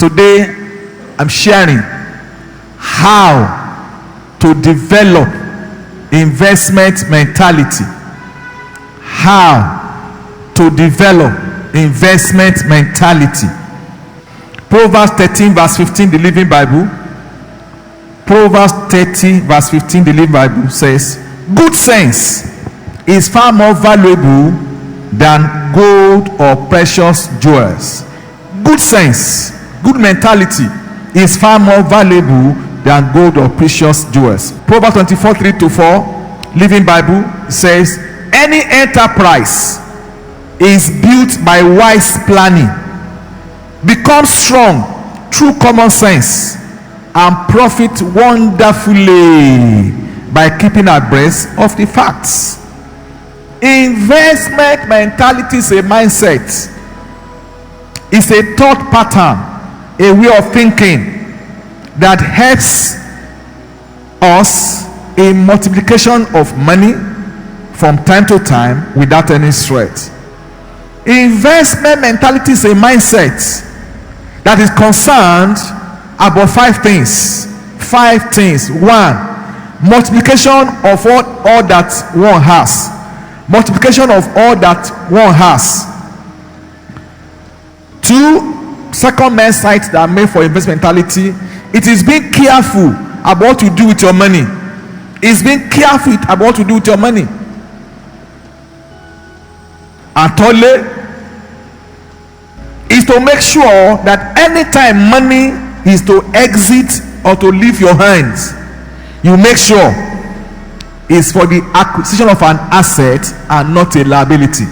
Today, I'm sharing how to develop investment mentality. How to develop investment mentality. Proverbs 13 verse 15, the Living Bible. Proverbs 30 verse 15, the Living Bible says, good sense is far more valuable than gold or precious jewels. Good sense, good mentality is far more valuable than gold or precious jewels. Proverbs 24 3-4, Living Bible says, any enterprise is built by wise planning, become strong through common sense, and profit wonderfully by keeping abreast of the facts. Investment mentality is a mindset. It's a thought pattern, a way of thinking that helps us in multiplication of money from time to time without any threat. Investment mentality is a mindset that is concerned about 5 things. 5 things. 1, multiplication of all that one has. Multiplication of all that one has. 2, second mindset that are made for investment mentality. It is being careful about what you do with your money. It's being careful about what you do with your money. And thirdly, is to make sure that anytime money is to exit or to leave your hands, you make sure it's for the acquisition of an asset and not a liability.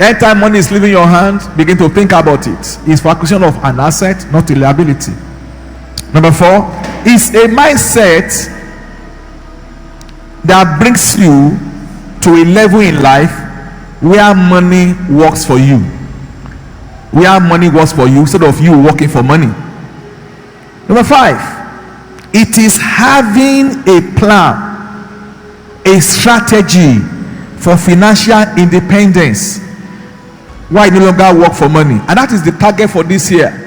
Anytime money is leaving your hand, begin to think about it. It's for acquisition of an asset, not a liability. Number 4 is a mindset that brings you to a level in life where money works for you. Where money works for you instead of you working for money. Number 5, it is having a plan, a strategy for financial independence. Why you no longer work for money? And that is the target for this year.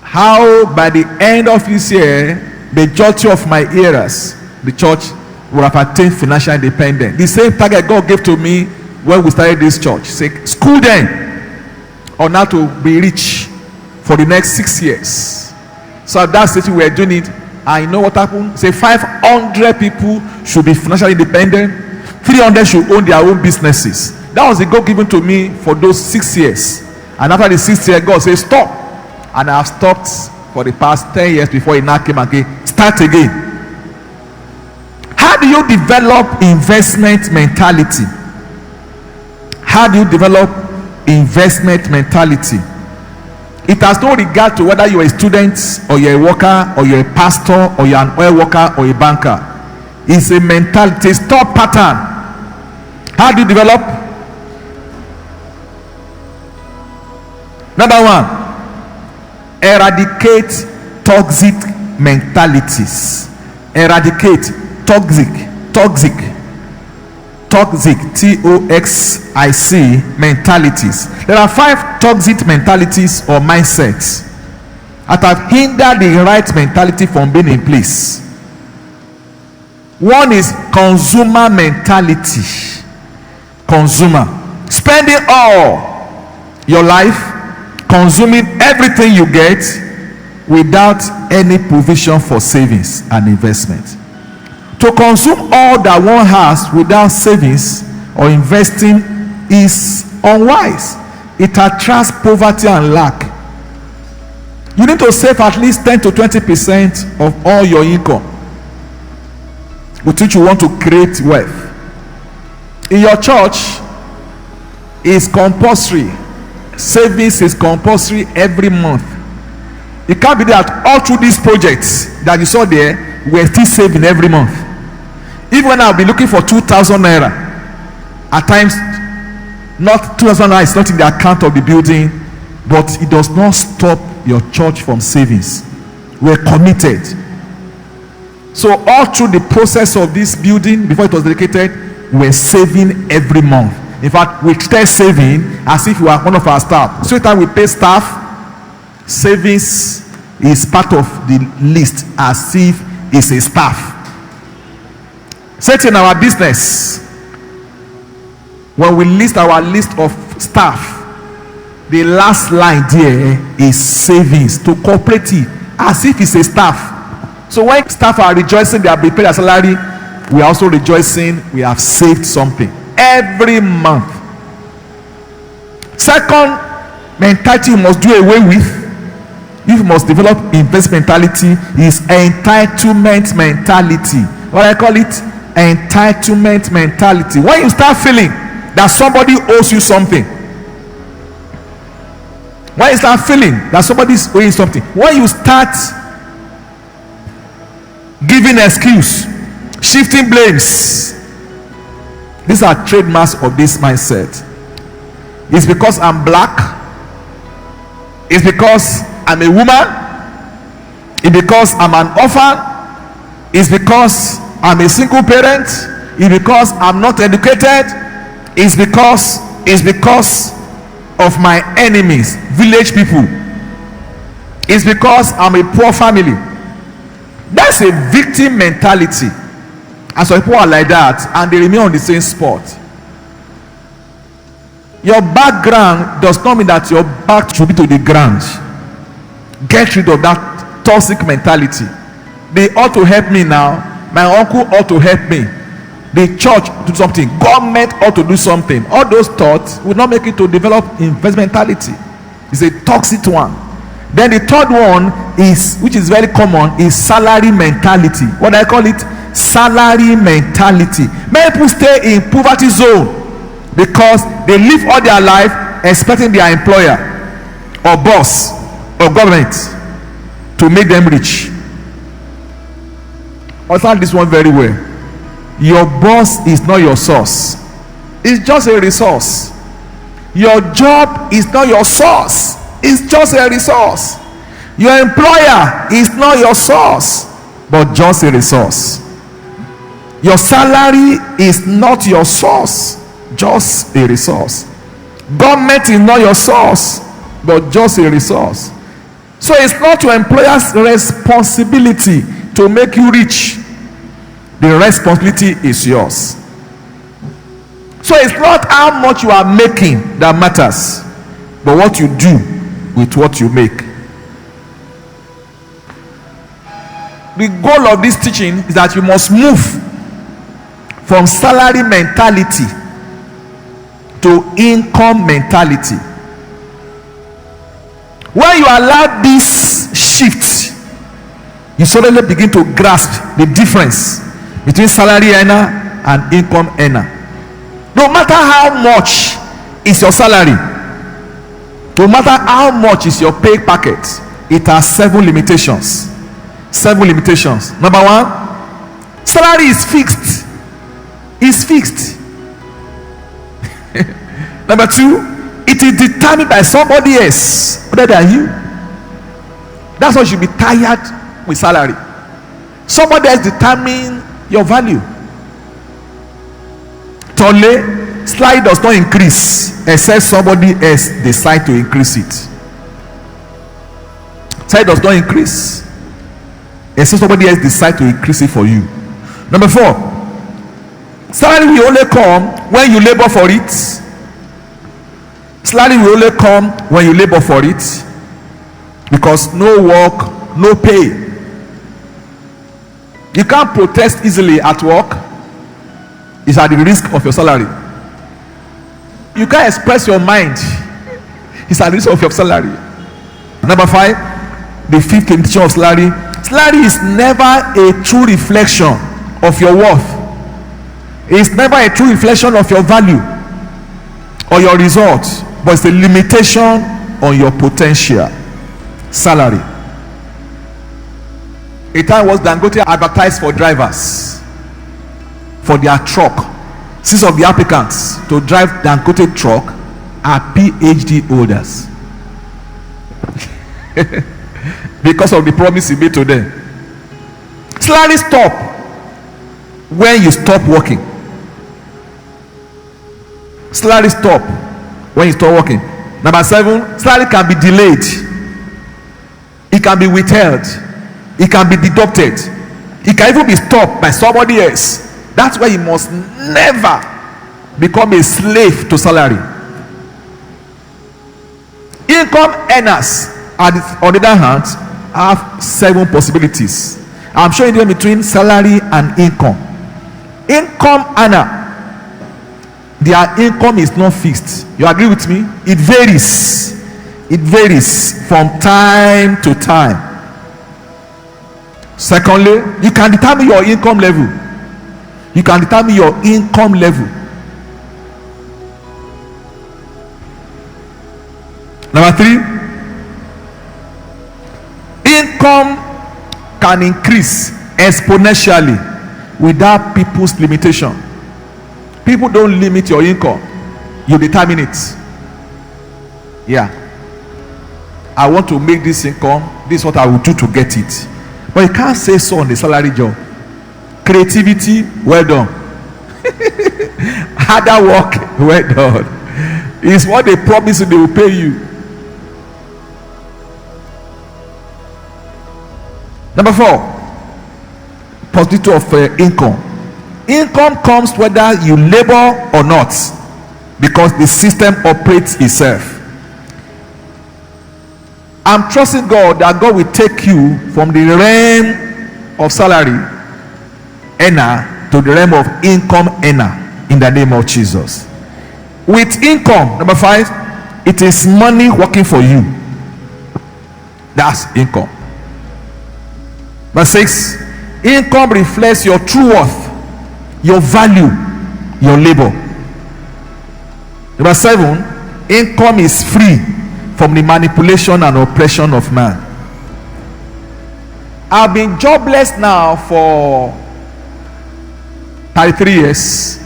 How by the end of this year, the majority of my hearers, the church, will have attained financial independence. The same target God gave to me when we started this church. Say, school them on how to be rich for the next 6 years. So that's the we're doing it. I know what happened. Say 500 people should be financially independent. 300 should own their own businesses. That was the goal given to me for those 6 years. And after the 6th year, God said stop. And I have stopped for the past 10 years before he now came again. Start again. How do you develop investment mentality? How do you develop investment mentality? It has no regard to whether you're a student or you're a worker or you're a pastor or you're an oil worker or a banker. It's a mentality, it's a thought pattern. How do you develop? Number 1, eradicate toxic mentalities. Eradicate toxic toxic mentalities. There are 5 toxic mentalities or mindsets that have hindered the right mentality from being in place. 1 is consumer mentality. Consumer, spending all your life consuming everything you get without any provision for savings and investment. To consume all that one has without savings or investing is unwise. It attracts poverty and lack. You need to save at least 10 to 20% of all your income with which you want to create wealth. In your church, it's compulsory. Savings is compulsory every month. It can't be that all through these projects that you saw there, we're still saving every month. Even when I'll be looking for 2,000 naira, at times, not 2,000 naira is not in the account of the building, but it does not stop your church from savings. We're committed. So all through the process of this building, before it was dedicated, we're saving every month. In fact, we started saving as if we were one of our staff. So every time we pay staff, Savings is part of the list as if it's a staff. Set in our business, when we list our list of staff, the last line there is savings to cooperative, as if it's a staff. So when staff are rejoicing they have been paid their salary, we are also rejoicing we have saved something every month. Second mentality you must do away with, if you must develop investment mentality, is entitlement mentality. What I call it, entitlement mentality. When you start feeling that somebody owes you something, when you start feeling that somebody is owing something, when you start giving excuse, shifting blames, these are trademarks of this mindset. It's because I'm black, it's because I'm a woman, it's because I'm an orphan, it's because I'm a single parent, it's because I'm not educated, it's because of my enemies, village people, it's because I'm a poor family. That's a victim mentality. And so people are like that and they remain on the same spot. Your background does not mean that your back should be to the ground. Get rid of that toxic mentality. They ought to help me now, my uncle ought to help me, the church do something, government ought to do something. All those thoughts will not make it to develop investment mentality. It's a toxic one. Then the third one is, which is very common, is salary mentality. What I call it, salary mentality. Many people stay in poverty zone because they live all their life expecting their employer or boss or government to make them rich. Understand this one very well. Your boss is not your source, it's just a resource. Your job is not your source, it's just a resource. Your employer is not your source, but just a resource. Your salary is not your source, just a resource. Government is not your source, but just a resource. So it's not your employer's responsibility to make you rich. The responsibility is yours. So it's not how much you are making that matters, but what you do with what you make. The goal of this teaching is that you must move from salary mentality to income mentality. When you allow this shift, you suddenly begin to grasp the difference between salary earner and income earner. No matter how much is your salary, no matter how much is your pay packet, it has 7 limitations. 7 limitations. Number 1, salary is fixed. It's fixed. Number 2, it is determined by somebody else other than you. That's why you should be tired with salary. Somebody else determine your value. Thirdly, salary does not increase except somebody else decide to increase it. Salary does not increase except somebody else decide to increase it for you. Number 4, salary will only come when you labor for it. Salary will only come when you labor for it, because no work, no pay. You can't protest easily at work. It's at the risk of your salary. You can't express your mind. It's at the risk of your salary. Number 5, the 5th limitation of salary. Salary is never a true reflection of your worth. It's never a true reflection of your value or your results, but it's a limitation on your potential. Salary. A time was Dangote advertised for drivers for their truck. 6 of the applicants to drive Dangote truck are PhD holders. Because of the promise he made to them. Salary stop when you stop working. Salary stop when you stop working. Number 7, salary can be delayed. can be withheld, it can be deducted, it can even be stopped by somebody else. That's why you must never become a slave to salary. Income earners, on the other hand, have 7 possibilities. I'm showing them between salary and income. Income earner, their income is not fixed. You agree with me? It varies. It varies from time to time. Secondly, you can determine your income level. You can determine your income level. Number 3, income can increase exponentially without people's limitation. People don't limit your income, you determine it. Yeah, I want to make this income, this is what I will do to get it. But you can't say so on the salary job. Creativity, well done. Harder work, well done. It's what they promise you, they will pay you. Number 4, possibility of income. Income comes whether you labor or not, because the system operates itself. I'm trusting God that God will take you from the realm of salary earner to the realm of income earner in the name of Jesus. With income, number 5, it is money working for you. That's income. Verse 6, income reflects your true worth, your value, your labor. Number 7, income is free from the manipulation and oppression of man. I've been jobless now for 33 years.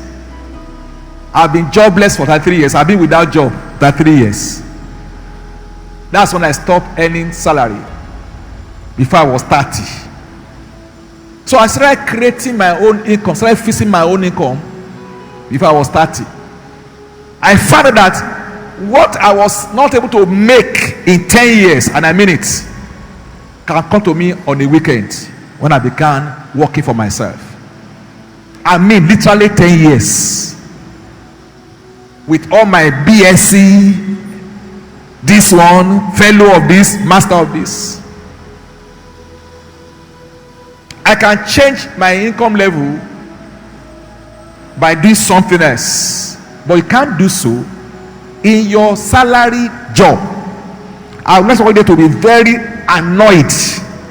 I've been jobless for 33 years. I've been without job 33 years. That's when I stopped earning salary, before I was 30. So I started creating my own income, started fixing my own income before I was 30. I found that what I was not able to make in 10 years, and I mean it, can come to me on a weekend when I began working for myself. I mean literally 10 years. With all my BSc, this one, fellow of this, master of this. I can change my income level by doing something else, but you can't do so in your salary job. I want somebody to be very annoyed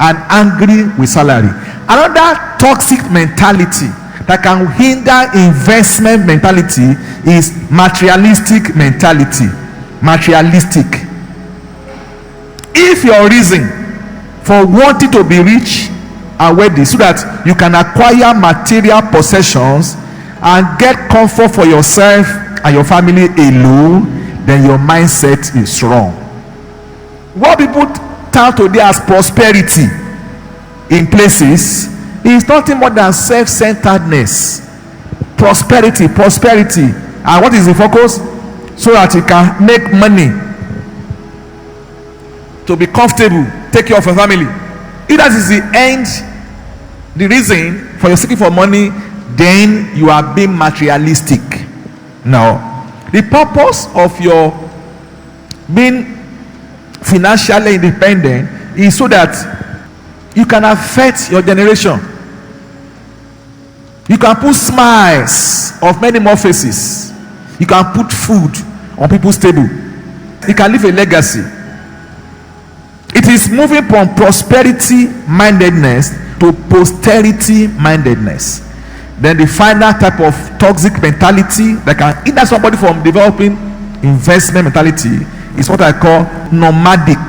and angry with salary. Another toxic mentality that can hinder investment mentality is materialistic mentality. Materialistic. If your reason for wanting to be rich and wealthy so that you can acquire material possessions and get comfort for yourself and your family alone, then your mindset is wrong. What people tout today as prosperity in places is nothing more than self-centeredness. Prosperity, and what is the focus? So that you can make money, to be comfortable, take care of your family. If that is the end, the reason for your seeking for money, then you are being materialistic. Now, the purpose of your being financially independent is so that you can affect your generation. You can put smiles of many more faces. You can put food on people's table. You can leave a legacy. It is moving from prosperity mindedness to posterity mindedness. Then the final type of toxic mentality that can hinder somebody from developing investment mentality is what I call nomadic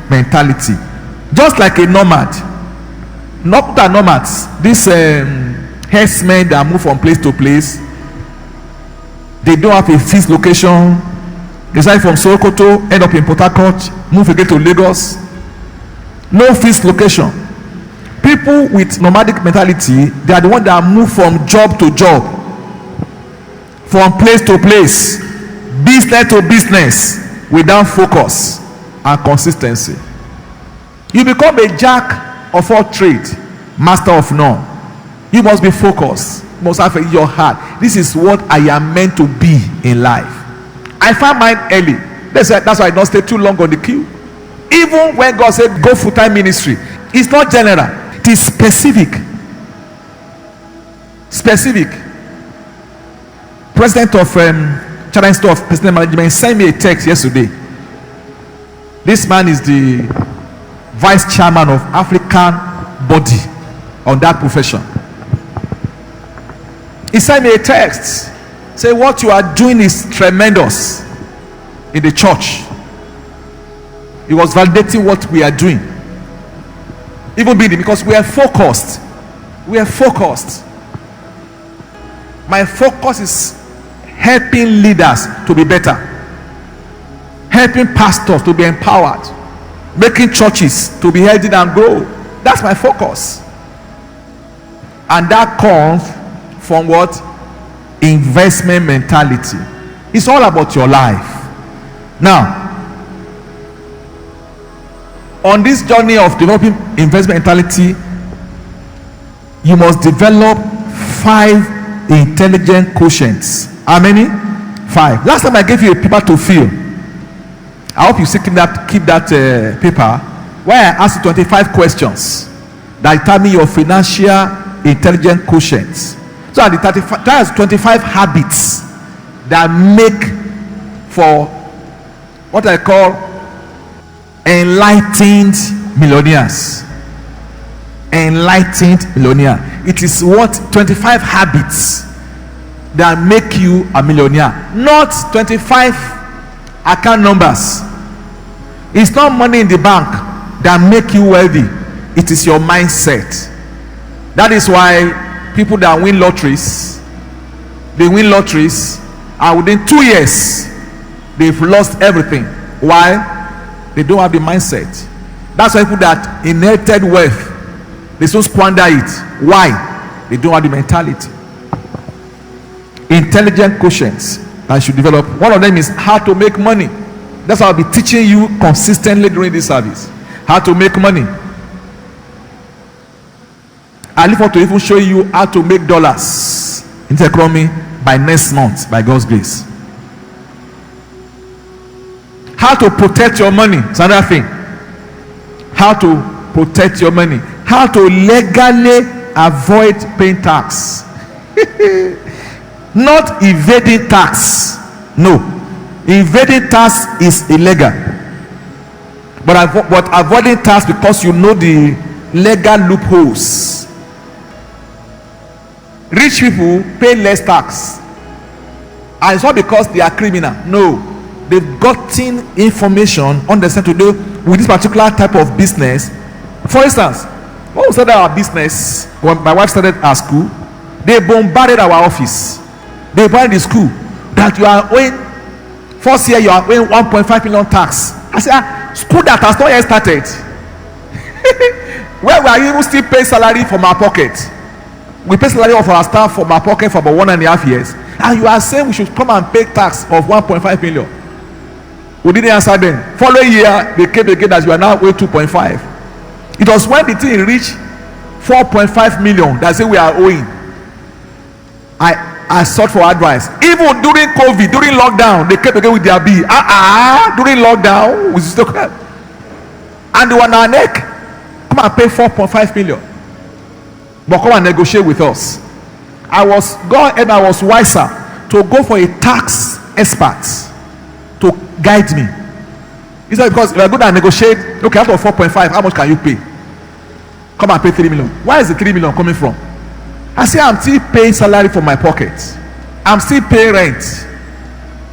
mentality. Just like a nomad, not that nomads, these herdsmen that move from place to place, they don't have a fixed location. They start from Sokoto, end up in Port Harcourt, move again to Lagos. No fixed location. People with nomadic mentality, they are the ones that move from job to job, from place to place, business to business, without focus. and consistency. You become a jack of all trades, master of none. You must be focused. You must have in your heart, this is what I am meant to be in life. I found mine early. That's why I don't stay too long on the queue. Even when God said go full-time ministry, it's not general, it is specific. President of China Institute of Business Management sent me a text yesterday. This man is the vice chairman of African body on that profession. He sent me a text, say what you are doing is tremendous in the church. He was validating what we are doing, even because we are focused. My focus is helping leaders to be better, helping pastors to be empowered, making churches to be healthy and grow. That's my focus. And that comes from what? Investment mentality. It's all about your life. Now, on this journey of developing investment mentality, you must develop 5 intelligent quotients. How many? 5. Last time I gave you a paper to fill. I hope you still keep that paper where I asked you 25 questions that determine your financial intelligent quotients. So that's 25 habits that make for what I call enlightened millionaires. Enlightened millionaire. It is what 25 habits that make you a millionaire, not 25 account numbers. It's not money in the bank that make you wealthy. It is your mindset. That is why people that win lotteries, they win lotteries, and within 2 years they've lost everything. Why? They don't have the mindset. That's why people that inherited wealth, they so squander it. Why? They don't have the mentality. Intelligent quotients that you should develop. One of them is how to make money. That's why I'll be teaching you consistently during this service. How to make money. I look forward to even show you how to make dollars in the economy by next month, by God's grace. How to protect your money is another thing. How to protect your money. How to legally avoid paying tax. Not evading tax. No. Evading tax is illegal. But avoiding tax because you know the legal loopholes. Rich people pay less tax. And it's not because they are criminal. No. They've gotten information, understand to do with this particular type of business. For instance, when we started our business, when my wife started our school, they bombarded our office. They bombarded the school that you are owing, first year you are owing 1.5 million tax. I said, school that has not yet started. Where we are even still paying salary from our pocket. We pay salary of our staff from our pocket for about 1.5 years. And you are saying we should come and pay tax of 1.5 million. We didn't answer them. Following year, they came again as you are now owing 2.5. It was when the thing reached 4.5 million that say we are owing. I sought for advice. Even during COVID, during lockdown, they came again with their bill. During lockdown, we still come. And they were on our neck. Come and pay 4.5 million. But come and negotiate with us. I was wiser to go for a tax expert to guide me. He said, because if I go down and negotiate, okay, out of 4.5, how much can you pay? Come and pay 3 million. Where is the 3 million coming from? I say, I'm still paying salary from my pocket. I'm still paying rent.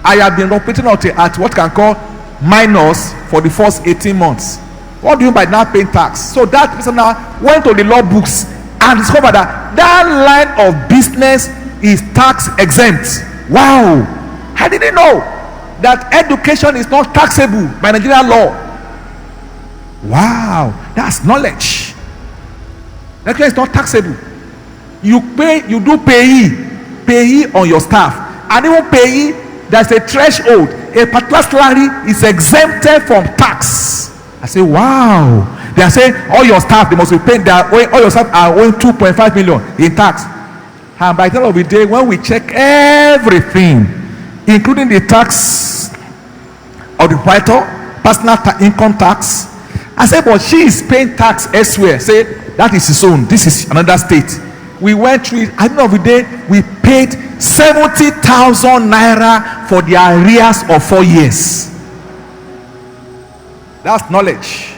I have been operating at what can call minus for the first 18 months. What do you mean by not paying tax? So that person now went to the law books and discovered that line of business is tax exempt. Wow! I didn't know that education is not taxable by Nigerian law. Wow, that's knowledge. Education is not taxable. You do payee on your staff, and even payee there's a threshold. A particular salary is exempted from tax. I say, wow. They are saying all your staff, they must be paying, all your staff are owing 2.5 million in tax. And by the end of the day, when we check everything, including the tax of the proprietor, personal income tax, I said, but she is paying tax elsewhere. Say, that is his own. This is another state. We went through it. At the end of the day, we paid 70,000 naira for the arrears of 4 years. That's knowledge.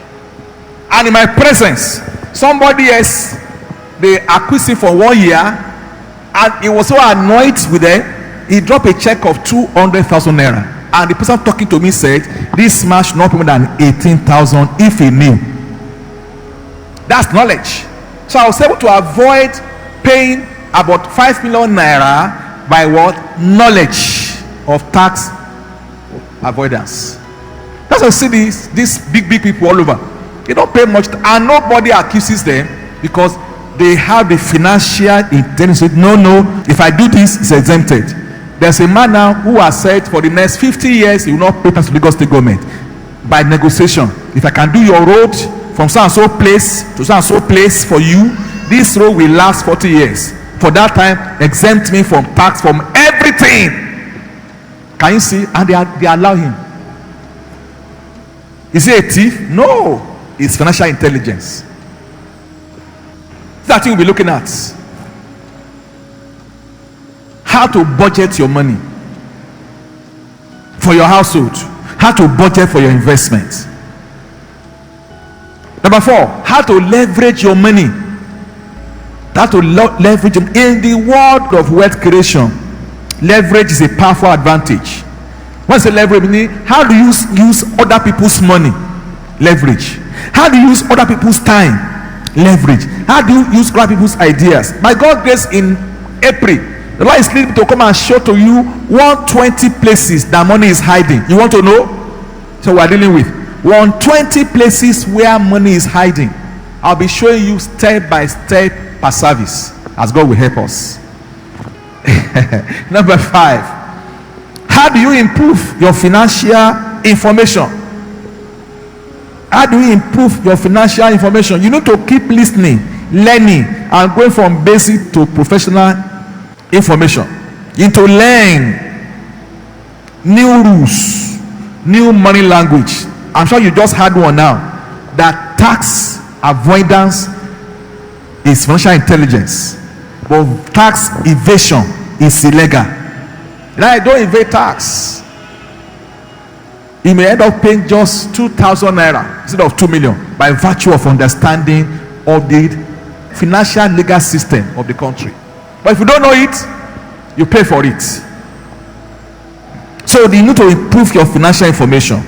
And in my presence, somebody else, they accused him for 1 year, and he was so annoyed with them, he dropped a check of 200,000 naira. And the person talking to me said, this man should not pay more than 18,000 if he knew. That's knowledge. So I was able to avoid paying about 5 million naira by what? Knowledge of tax avoidance. That's why I see these big people all over. They don't pay much, and nobody accuses them because they have the financial intelligence. No, if I do this, it's exempted. There's a man now who has said for the next 50 years he will not pay tax to Lagos State government by negotiation. If I can do your road from so and so place to so and so place for you, this road will last 40 years. For that time, exempt me from tax, from everything. Can you see? And they allow him. Is he a thief? No. It's financial intelligence. That's what we'll be looking at. How to budget your money for your household. How to budget for your investment. Number 4, how to leverage your money. How to leverage them. In the world of wealth creation, leverage is a powerful advantage. What's the leverage meaning? How do you use other people's money? Leverage. How do you use other people's time? Leverage. How do you use other people's ideas? By God's grace, in April, the Lord is leading me to come and show to you 120 places that money is hiding. You want to know? So we are dealing with 120 places where money is hiding. I'll be showing you step by step per service, as God will help us. Number 5, how do you improve your financial information? How do you improve your financial information? You need to keep listening, learning, and going from basic to professional information. You need to learn new rules, new money language. I'm sure you just had one now, that tax avoidance is financial intelligence, but tax evasion is illegal. Now, don't evade tax. You may end up paying just 2,000 naira instead of 2 million by virtue of understanding of the financial legal system of the country. But if you don't know it, you pay for it. So you need to improve your financial information,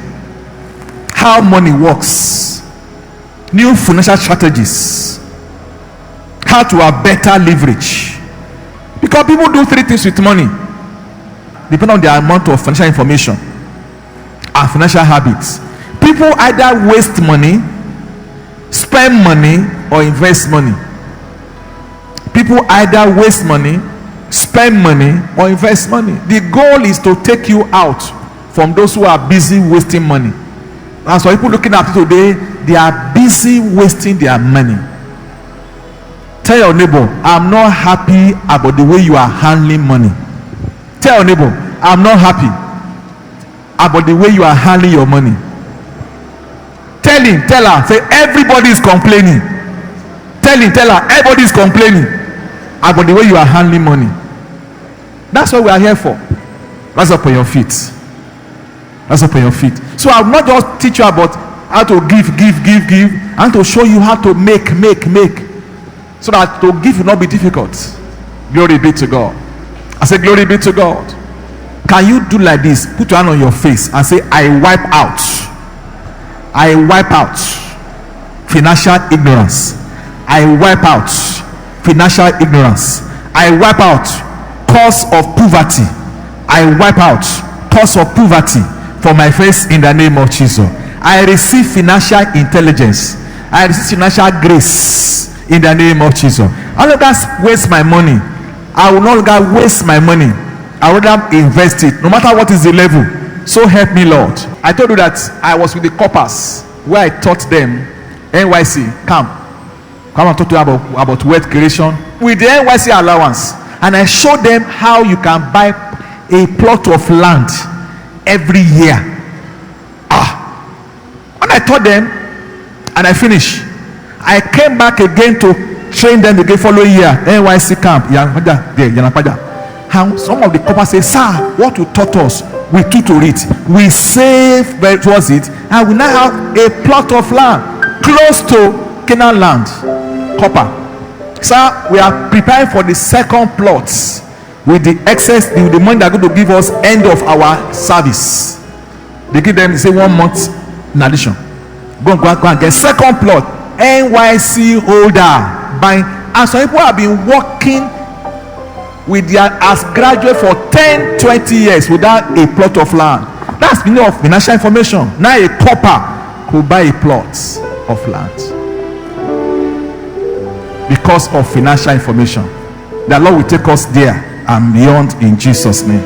how money works, new financial strategies, how to have better leverage. Because people do 3 things with money depending on the amount of financial information and financial habits. People either waste money, spend money, or invest money. People either waste money, spend money, or invest money. The goal is to take you out from those who are busy wasting money. That's why people looking at it today, they are busy wasting their money. Tell your neighbor, I'm not happy about the way you are handling money. Tell your neighbor, I'm not happy about the way you are handling your money. Tell him, tell her, say everybody is complaining. Tell him, tell her, everybody is complaining about the way you are handling money. That's what we are here for. Rise up on your feet. Rise up on your feet. So I will not just teach you about how to give. I want to show you how to make. So that to give will not be difficult. Glory be to God. I say glory be to God. Can you do like this? Put your hand on your face and say, I wipe out financial ignorance. I wipe out financial ignorance. I wipe out cause of poverty. I wipe out cause of poverty from my face in the name of Jesus. I receive financial intelligence. I receive financial grace in the name of Jesus. I will not waste my money. I will no longer waste my money. I would rather invest it, no matter what is the level. So help me, Lord. I told you that I was with the coppers where I taught them NYC. Come and talk to you about wealth creation with the NYC allowance. And I showed them how you can buy a plot of land every year. When I taught them and I finished, I came back again to train them again following year. NYC camp, Yanapaja. How some of the coppers say, sir, what you taught us, we took to it, we saved towards it, and we now have a plot of land close to Canaan land. Copper. Sir, we are preparing for the second plots with the excess, the money they're going to give us end of our service. They give them, say, 1 month in addition. Go and get second plot. NYC holder buying. And some people have been working with their as graduate for 10-20 years without a plot of land. That's meaning of financial information. Now a copper could buy a plot of land because of financial information. The Lord will take us there and beyond in Jesus' name.